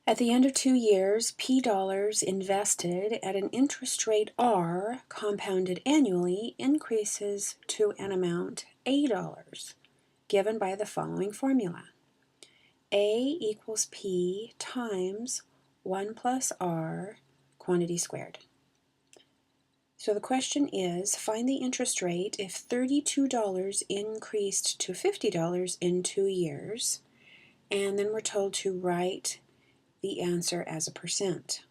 At the end of 2 years, P dollars invested at an interest rate R compounded annually increases to an amount A dollars, given by the following formula. A equals P times 1 plus R quantity squared. So the question is, find the interest rate if $32 increased to $50 in 2 years, and then we're told to write the answer as a percent.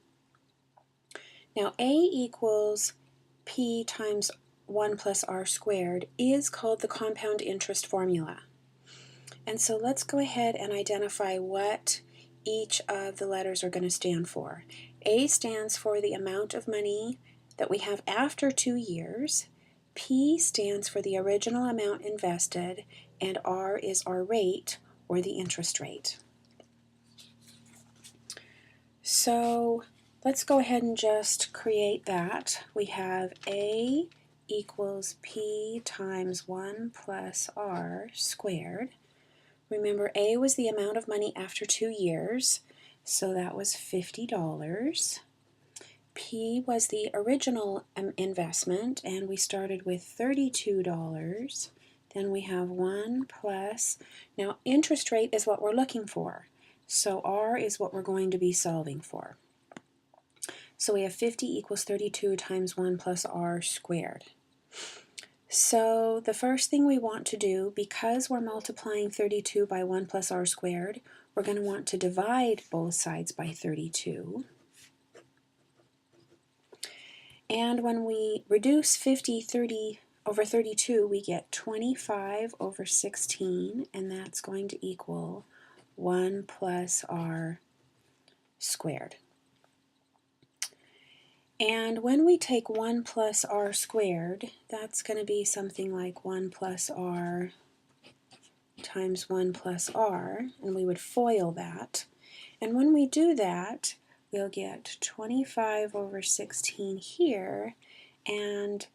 Now A equals P times 1 plus R squared is called the compound interest formula. And so let's go ahead and identify what each of the letters are going to stand for. A stands for the amount of money that we have after 2 years, P stands for the original amount invested, and R is our rate, or the interest rate. So let's go ahead and just create that. We have A equals P times 1 plus R squared. Remember, A was the amount of money after 2 years, so that was $50. P was the original investment, and we started with $32. Then we have 1 plus, now interest rate is what we're looking for, so R is what we're going to be solving for. So we have 50 equals 32 times 1 plus R squared. So the first thing we want to do, because we're multiplying 32 by 1 plus R squared, we're going to want to divide both sides by 32. And when we reduce 50 over 32, we get 25 over 16, and that's going to equal 1 plus R squared. And when we take 1 plus R squared, that's going to be something like 1 plus R times 1 plus R, and we would FOIL that. And when we do that, we'll get 25 over 16 here, and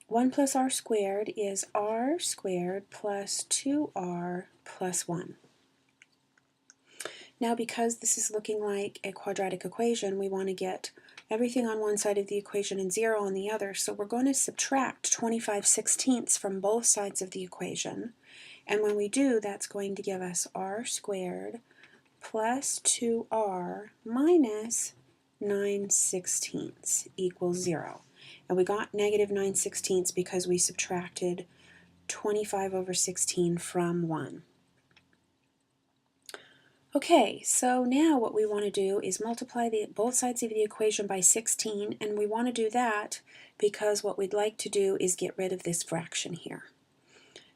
1 plus R squared is R squared plus 2R plus 1. Now, because this is looking like a quadratic equation, we want to get everything on one side of the equation and 0 on the other, so we're going to subtract 25/16 from both sides of the equation. And when we do, that's going to give us R squared plus 2R minus 9/16 equals 0. And we got negative 9/16 because we subtracted 25 over 16 from 1. Okay, so now what we want to do is multiply both sides of the equation by 16, and we want to do that because what we'd like to do is get rid of this fraction here.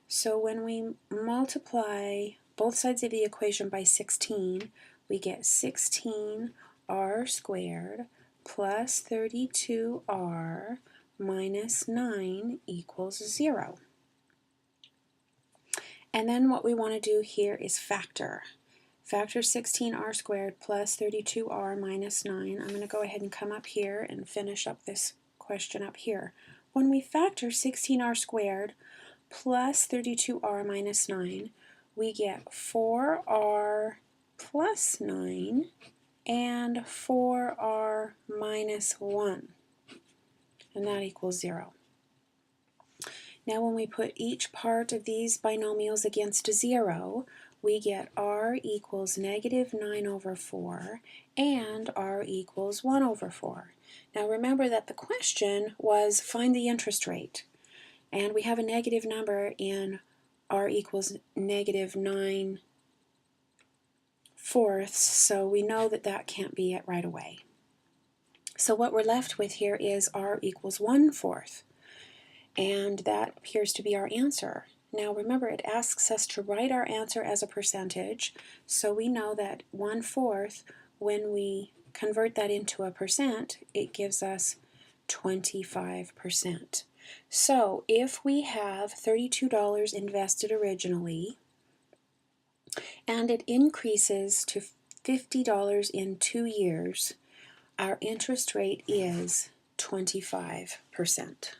So when we multiply both sides of the equation by 16, we get 16R squared plus 32R minus 9 equals 0. And then what we want to do here is factor. Factor 16R squared plus 32R minus 9. I'm going to go ahead and come up here and finish up this question up here. When we factor 16R squared plus 32R minus 9, we get 4R plus 9 and 4R minus 1, and that equals 0. Now when we put each part of these binomials against a 0, we get R equals negative 9 over 4 and R equals 1 over 4. Now remember that the question was find the interest rate, and we have a negative number in R equals negative 9/4, so we know that that can't be it right away. So what we're left with here is R equals 1/4, and that appears to be our answer. Now remember, it asks us to write our answer as a percentage, so we know that 1/4, when we convert that into a percent, it gives us 25%. So if we have $32 invested originally, and it increases to $50 in 2 years, our interest rate is 25%.